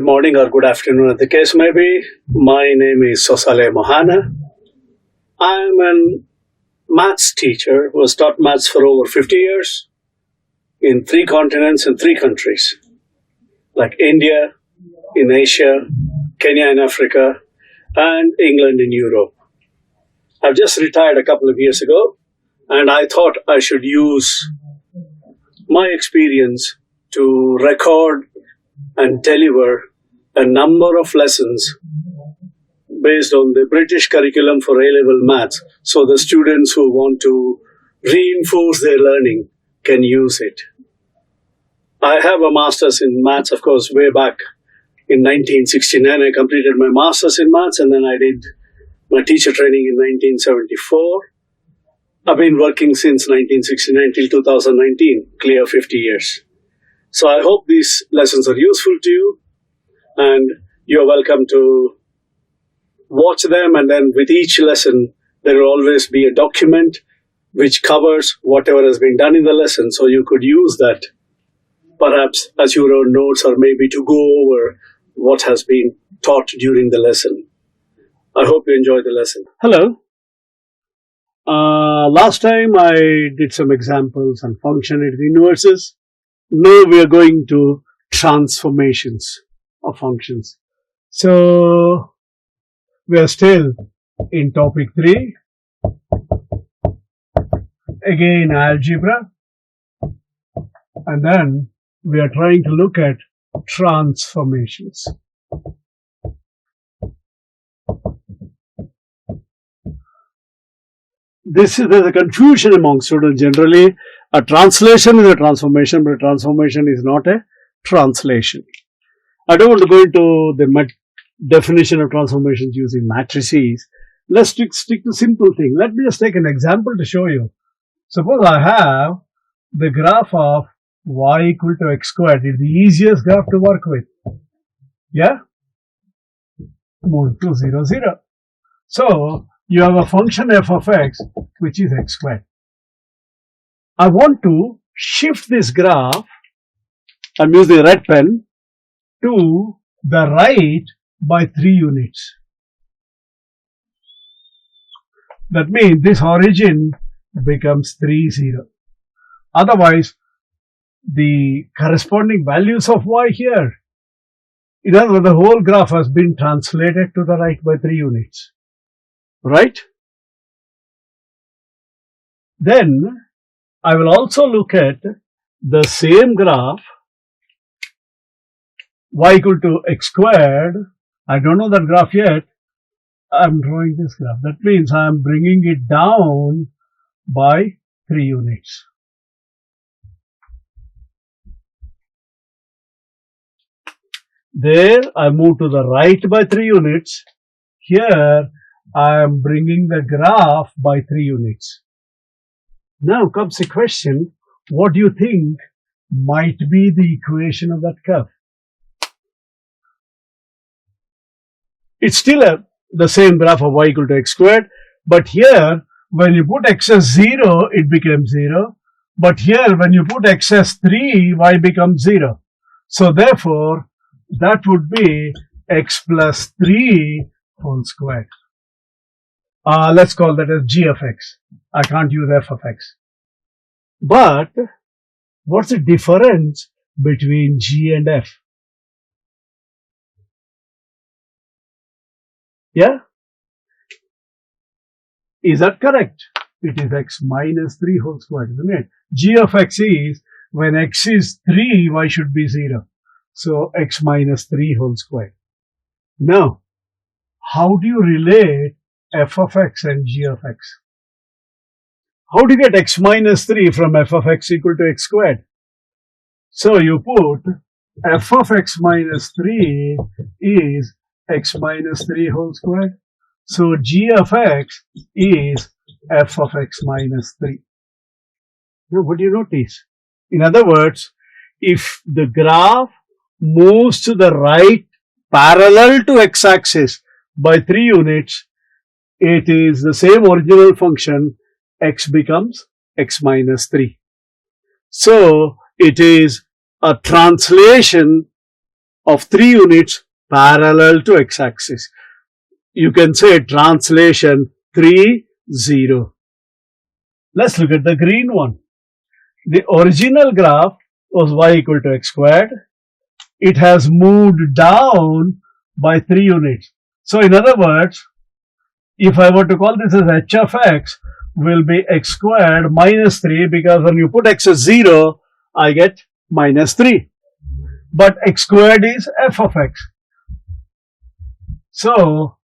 Good morning or good afternoon, as the case may be. My name is Sosale Mohana. I'm a maths teacher who has taught maths for over 50 years in 3 continents and 3 countries, like India, in Asia, Kenya in Africa, and England in Europe. I've just retired a couple of years ago, and I thought I should use my experience to record and deliver a number of lessons based on the British curriculum for A-level maths, so the students who want to reinforce their learning can use it. I have a master's in maths, of course, way back in 1969. I completed my master's in maths, and then I did my teacher training in 1974. I've been working since 1969 till 2019, clear 50 years. So I hope these lessons are useful to you, and you're welcome to watch them, and then with each lesson, there will always be a document which covers whatever has been done in the lesson, so you could use that perhaps as your own notes, or maybe to go over what has been taught during the lesson. I hope you enjoy the lesson. Hello. Last time I did some examples and functionality inverses. Now we are going to transformations of functions. So we are still in topic 3. Again, algebra. And then we are trying to look at transformations. There's a confusion among students generally. A translation is a transformation, but a transformation is not a translation. I don't want to go into the definition of transformations using matrices. Let's stick to simple thing. Let me just take an example to show you. Suppose I have the graph of y equal to x squared. It's the easiest graph to work with. Yeah? Move to 0, 0. So, you have a function f of x, which is x squared. I want to shift this graph, I'm using the red pen, to the right by 3 units. That means this origin becomes 3, 0. Otherwise, the corresponding values of y here, in other words, the whole graph has been translated to the right by 3 units. Right? Then, I will also look at the same graph, y equal to x squared. I don't know that graph yet. I'm drawing this graph. That means I'm bringing it down by 3 units. There, I move to the right by 3 units. Here, I am bringing the graph by 3 units. Now comes the question, what do you think might be the equation of that curve? It's still the same graph of y equal to x squared, but here, when you put x as 0, it becomes 0. But here, when you put x as 3, y becomes 0. So therefore, that would be x plus 3 whole squared. Let's call that as g of x. I can't use f of x. But what's the difference between g and f? Yeah? Is that correct? It is x minus 3 whole squared, isn't it? G of x is, when x is 3, y should be 0. So x minus 3 whole squared. Now, how do you relate f of x and g of x? How do you get x minus 3 from f of x equal to x squared? So you put f of x minus 3 is x minus 3 whole squared. So g of x is f of x minus 3. Now what do you notice? In other words, if the graph moves to the right parallel to x-axis by 3 units, it is the same original function, x becomes x minus 3. So it is a translation of 3 units parallel to x-axis. You can say translation 3, 0. Let's look at the green one. The original graph was y equal to x squared. It has moved down by 3 units. So in other words, if I were to call this as h of x, will be x squared minus 3, because when you put x as 0, I get minus 3. But x squared is f of x. So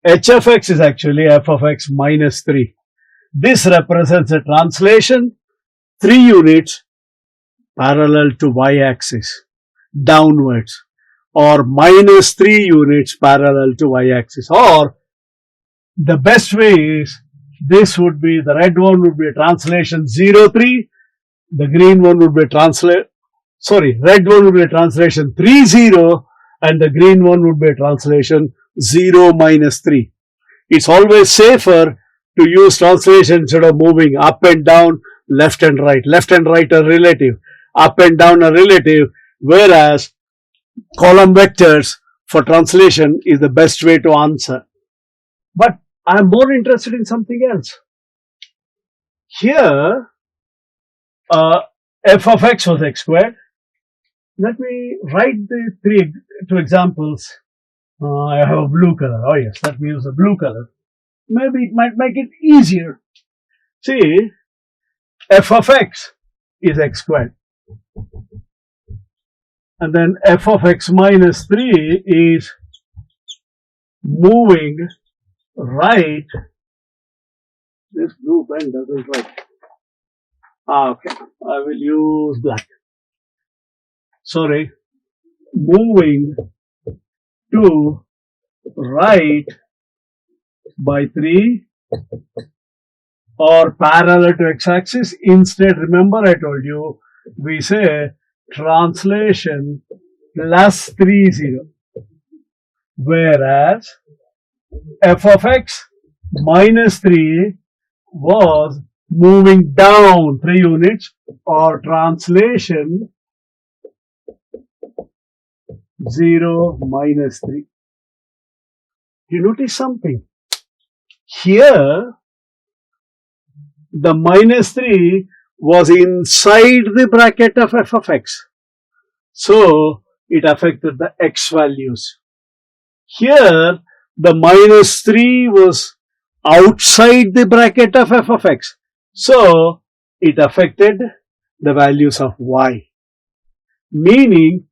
h of x is actually f of x minus 3. This represents a translation 3 units parallel to y-axis downwards, or minus 3 units parallel to y-axis. Or the best way is, this would be, the red one would be a translation 0, 3, the green one would be a red one would be a translation 3, 0, and the green one would be a translation 0, minus 3. It's always safer to use translation instead of moving up and down, left and right. Left and right are relative, up and down are relative, whereas column vectors for translation is the best way to answer. But I'm more interested in something else. Here, f of x was x squared. Let me write the two examples. I have a blue color. Oh yes, let me use the blue color. Maybe it might make it easier. See, f of x is x squared. And then f of x minus 3 is moving right. This blue pen doesn't write. Okay, I will use black. Sorry, moving to right by 3 or parallel to x-axis. Instead, remember I told you, we say translation plus 3, 0. Whereas f of x minus 3 was moving down 3 units, or translation 0, minus 3. You notice something? Here, the minus 3 was inside the bracket of f of x. So, it affected the x values. Here, the minus 3 was outside the bracket of f of x. So, it affected the values of y. Meaning,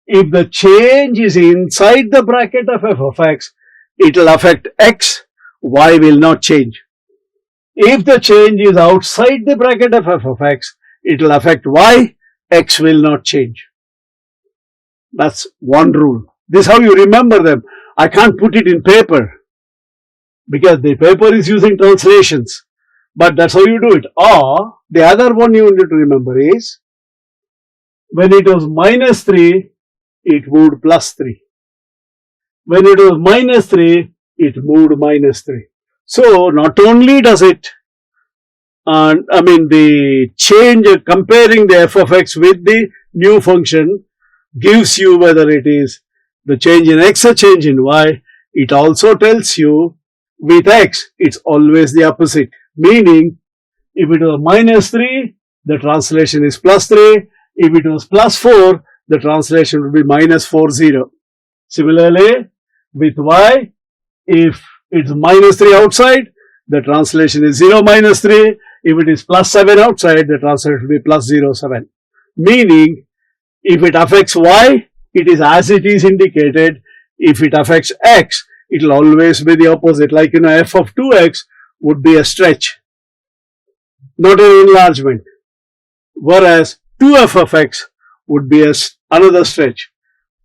if the change is inside the bracket of f of x, it will affect x, y will not change. If the change is outside the bracket of f of x, it will affect y, x will not change. That's one rule. This is how you remember them. I can't put it in paper because the paper is using translations, but that's how you do it. Or the other one you need to remember is, when it was minus 3, it moved plus 3. When it was minus 3, it moved minus 3. So, not only does it, the change, comparing the f of x with the new function gives you whether it is the change in x or change in y. It also tells you with x, it's always the opposite. Meaning, if it was minus 3, the translation is plus 3. If it was plus 4, the translation would be minus 4, 0. Similarly, with y, if it's minus 3 outside, the translation is 0, minus 3. If it is plus 7 outside, the translation will be plus 0, 7. Meaning, if it affects y, it is as it is indicated. If it affects x, it will always be the opposite. Like, f of 2x would be a stretch, not an enlargement. Whereas 2f of x would be another stretch.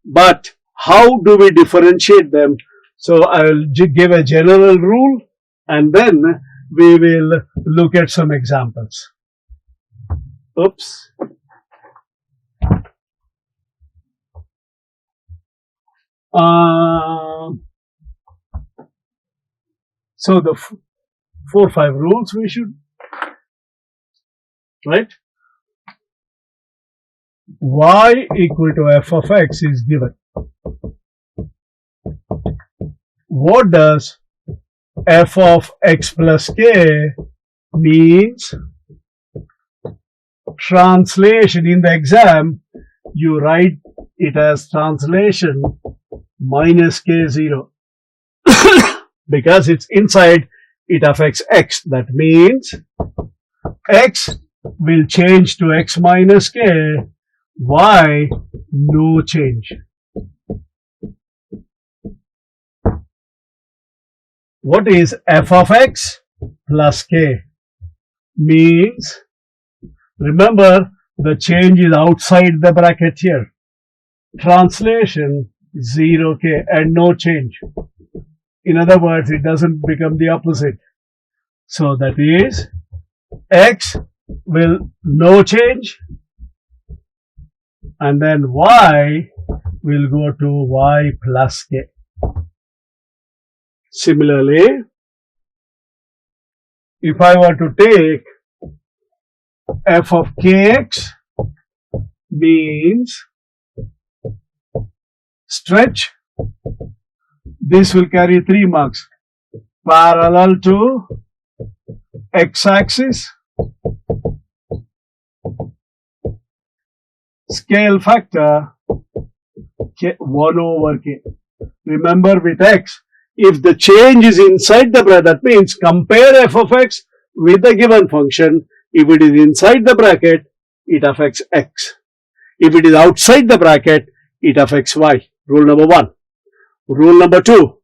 But how do we differentiate them? So I will give a general rule, and then we will look at some examples. Oops. So the 4 or 5 rules we should, right? Y equal to f of x is given. What does f of x plus k means? Translation in the exam, you write it as translation minus k0 because it's inside, it affects x. That means x will change to x minus k, y no change. What is f of x plus k? Means, remember, the change is outside the bracket here. Translation 0k and no change. In other words, it doesn't become the opposite. So that is, x will no change, and then y will go to y plus k. Similarly, if I were to take f of kx, means stretch, this will carry 3 marks. Parallel to x-axis, scale factor k, 1 over k. Remember, with x, if the change is inside the bracket, that means compare f of x with the given function. If it is inside the bracket, it affects x. If it is outside the bracket, it affects y. Rule number 1. Rule number 2.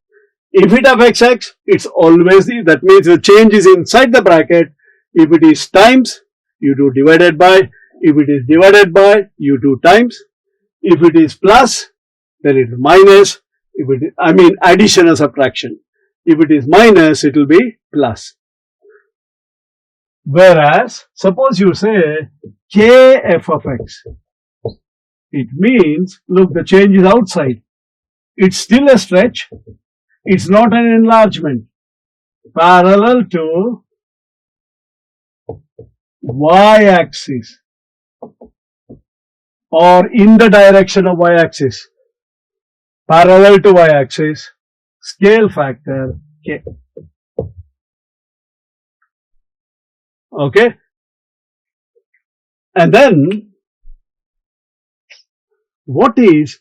If it affects x, it's always that means the change is inside the bracket. If it is times, you do divided by. If it is divided by, you do times. If it is plus, then it is minus. If it is, addition or subtraction. If it is minus, it will be plus. Whereas, suppose you say kf of x. It means, look, the change is outside. It's still a stretch. It's not an enlargement. Parallel to y-axis or in the direction of y-axis. Parallel to y-axis, scale factor k. Okay? And then, what is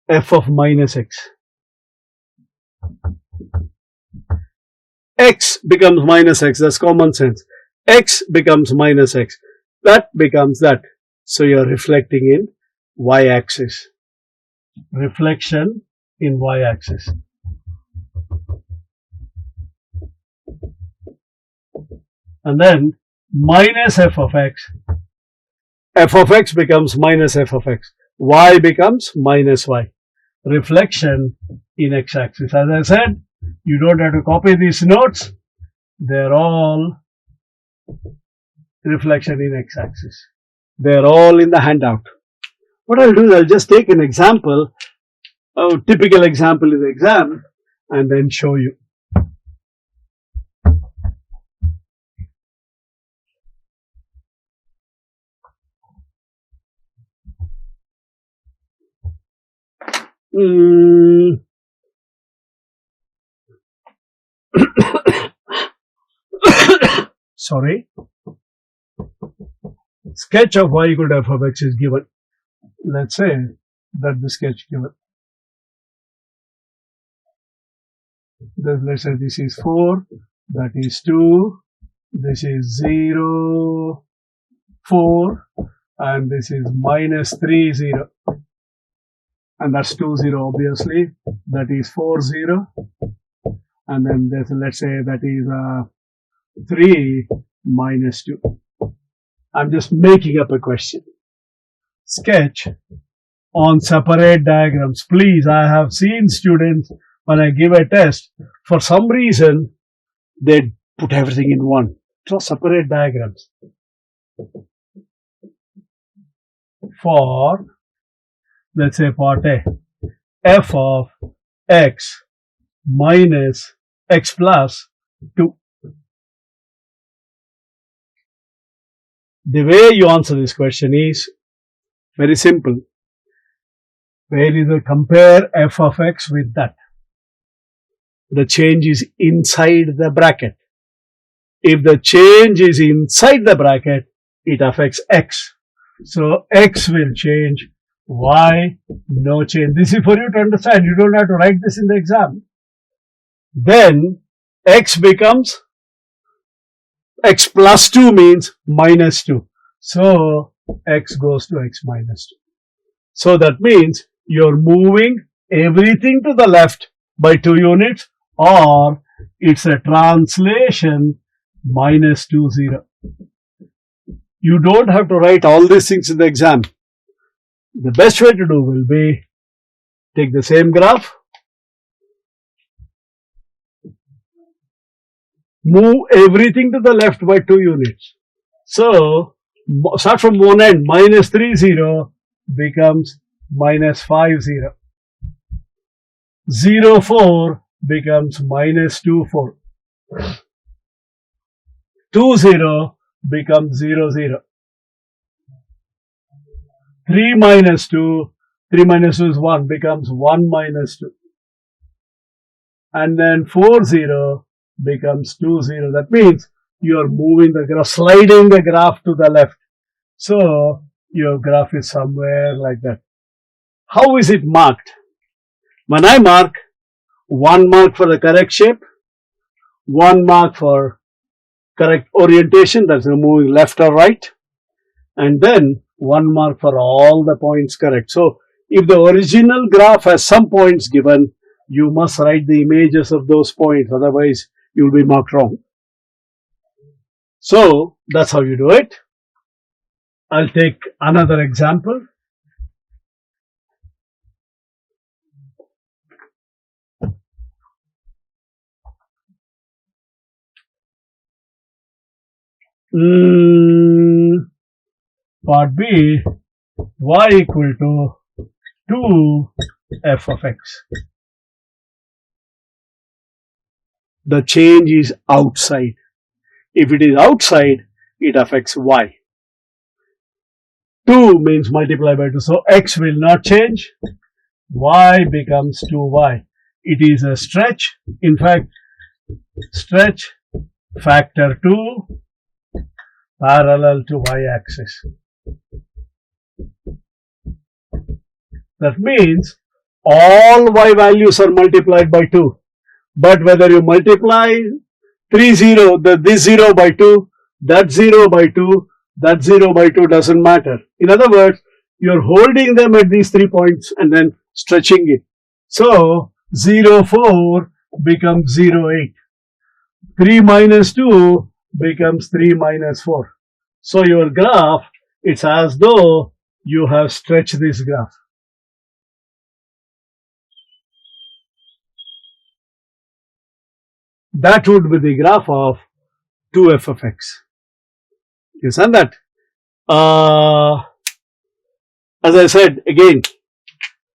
f of minus x? X becomes minus x, that's common sense. X becomes minus x, that becomes that. So you're reflecting in y-axis. Reflection in y-axis. And then minus f of x. F of x becomes minus f of x. Y becomes minus y. Reflection in x-axis. As I said, you don't have to copy these notes. They're all reflection in x-axis. They're all in the handout. What I'll do is I'll just take an example, a typical example in the exam, and then show you. Sorry. Sketch of y equal to f of x is given. Let's say that the sketch given. Let's say this is 4, that is 2, this is 0, 4, and this is minus 3, 0. And that's 2, 0 obviously. That is 4, 0. And then there's, let's say that is 3 minus 2. I'm just making up a question. Sketch on separate diagrams. Please, I have seen students when I give a test, for some reason, they put everything in one. So separate diagrams. For, let's say part A, f of x minus x plus 2. The way you answer this question is very simple. where is the compare f of x with that. The change is inside the bracket. If the change is inside the bracket, it affects x. So x will change, y no change. This is for you to understand. You don't have to write this in the exam. Then x becomes, x plus 2 means minus 2. So x goes to x minus 2. So that means you're moving everything to the left by 2 units, or it's a translation minus 2, 0. You don't have to write all these things in the exam. The best way to do will be take the same graph, move everything to the left by 2 units. So start from one end, minus 3, 0 becomes minus 5, 0. 0, 4 becomes minus 2, 4. 2, 0 becomes 0, 0. 3 minus 2, 3 minus 2 is 1, becomes 1 minus 2. And then 4, 0 becomes 2, 0. That means you are moving the graph, sliding the graph to the left. So your graph is somewhere like that. How is it marked? When I mark, 1 mark for the correct shape, 1 mark for correct orientation, that's moving left or right, and then 1 mark for all the points correct. So if the original graph has some points given, you must write the images of those points, otherwise you will be marked wrong. So that's how you do it. I'll take another example. Part B, y equal to 2 f of x. The change is outside. If it is outside, it affects y. 2 means multiply by 2. So x will not change. Y becomes 2y. It is a stretch. In fact, stretch factor 2 parallel to y-axis. That means all y values are multiplied by 2. But whether you multiply 3, 0, this 0 by 2, that 0 by 2, that 0 by 2 doesn't matter. In other words, you're holding them at these 3 points and then stretching it. So 0, 4 becomes 0, 8. 3 minus 2 becomes 3 minus 4. So your graph, it's as though you have stretched this graph. That would be the graph of 2f of x. You understand that? As I said, again,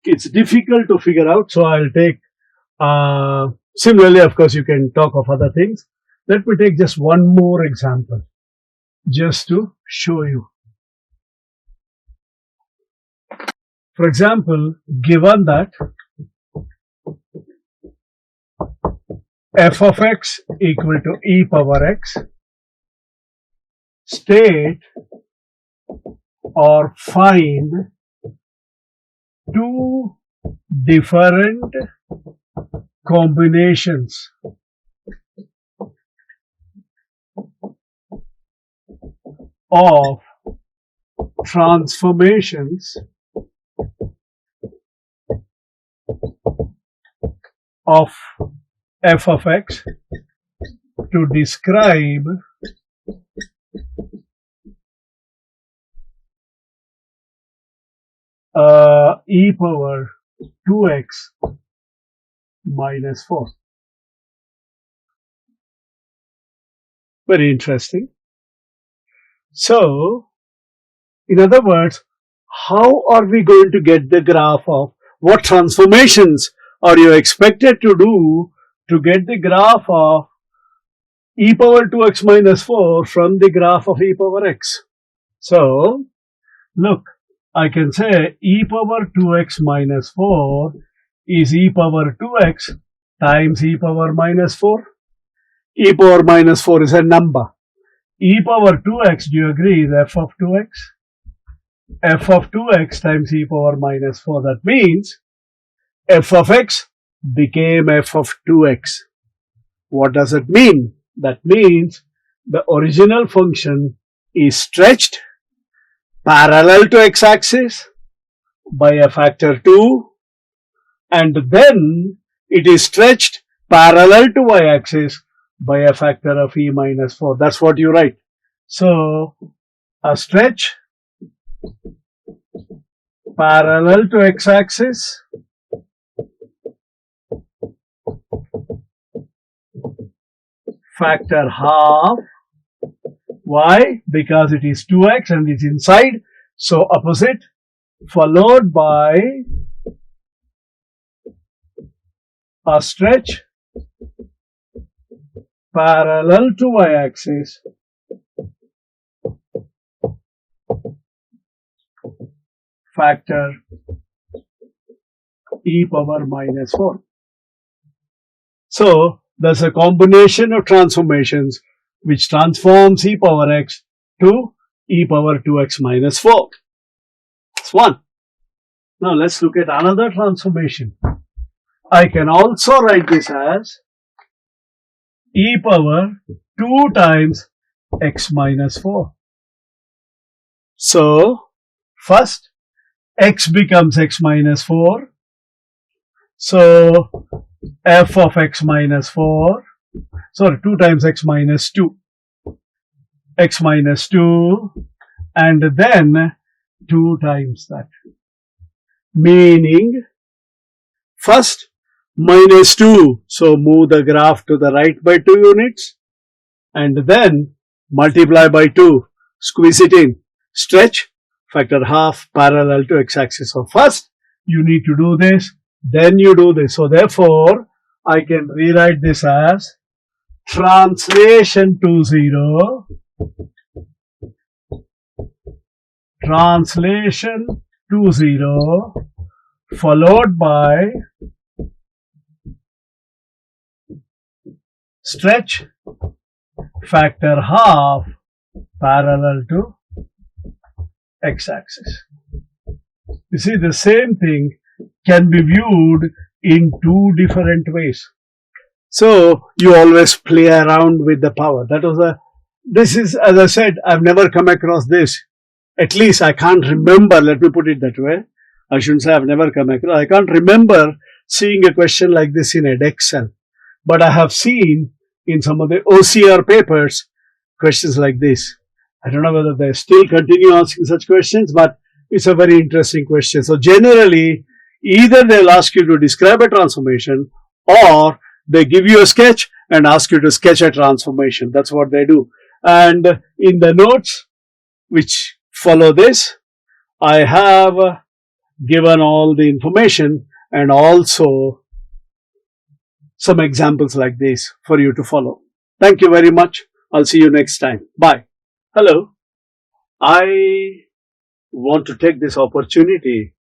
it's difficult to figure out, so I'll take, similarly, of course, you can talk of other things. Let me take just one more example, just to show you. For example, given that f of x equal to e power x, state or find two different combinations of transformations of f of x to describe e power 2x minus 4. Very interesting. So, in other words, how are we going to get the graph of what transformations are you expected to do to get the graph of e power 2x minus 4 from the graph of e power x? So, look, I can say e power 2x minus 4 is e power 2x times e power minus 4. E power minus 4 is a number. E power 2x, do you agree, is f of 2x? F of 2x times e power minus 4. That means f of x became f of 2x. What does it mean? That means the original function is stretched parallel to x-axis by a factor 2, and then it is stretched parallel to y-axis by a factor of e minus 4. That's what you write. So, a stretch parallel to x-axis factor half. Why? Because it is 2x and it's inside, so opposite, followed by a stretch parallel to y-axis factor e power minus 4. So, there's a combination of transformations which transforms e power x to e power 2x minus 4. That's one. Now, let's look at another transformation. I can also write this as e power 2 times x minus 4. So, first, x becomes x minus 4. So, f of x minus 4, sorry, 2 times x minus 2. X minus 2, and then 2 times that. Meaning, first, minus 2, so move the graph to the right by 2 units, and then multiply by 2, squeeze it in, stretch, factor half parallel to x-axis. So first, you need to do this, then you do this. So therefore, I can rewrite this as translation to 0, translation to 0, followed by stretch factor half parallel to x-axis. You see, the same thing can be viewed in two different ways. So, you always play around with the power. This is, as I said, I've never come across this. At least I can't remember, let me put it that way. I shouldn't say I've never come across. I can't remember seeing a question like this in Excel. But I have seen in some of the OCR papers questions like this. I don't know whether they still continue asking such questions, but it's a very interesting question. So generally, either they'll ask you to describe a transformation, or they give you a sketch and ask you to sketch a transformation. That's what they do. And in the notes which follow this, I have given all the information and also some examples like this for you to follow. Thank you very much. I'll see you next time. Bye. Hello. I want to take this opportunity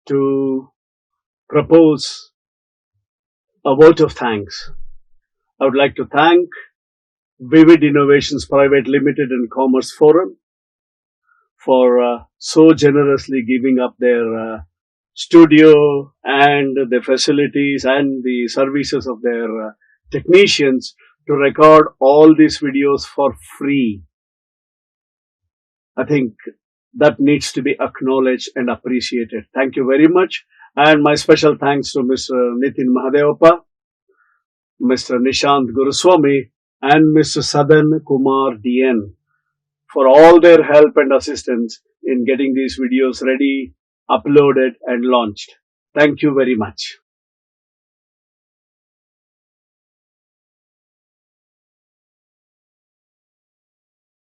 to propose a vote of thanks. I would like to thank Vivid Innovations Private Limited and Commerce Forum for so generously giving up their studio and the facilities and the services of their technicians to record all these videos for free. I think that needs to be acknowledged and appreciated. Thank you very much. And my special thanks to Mr. Nitin Mahadevappa, Mr. Nishant Guruswamy, and Mr. Sadan Kumar DN for all their help and assistance in getting these videos ready, uploaded and launched. Thank you very much.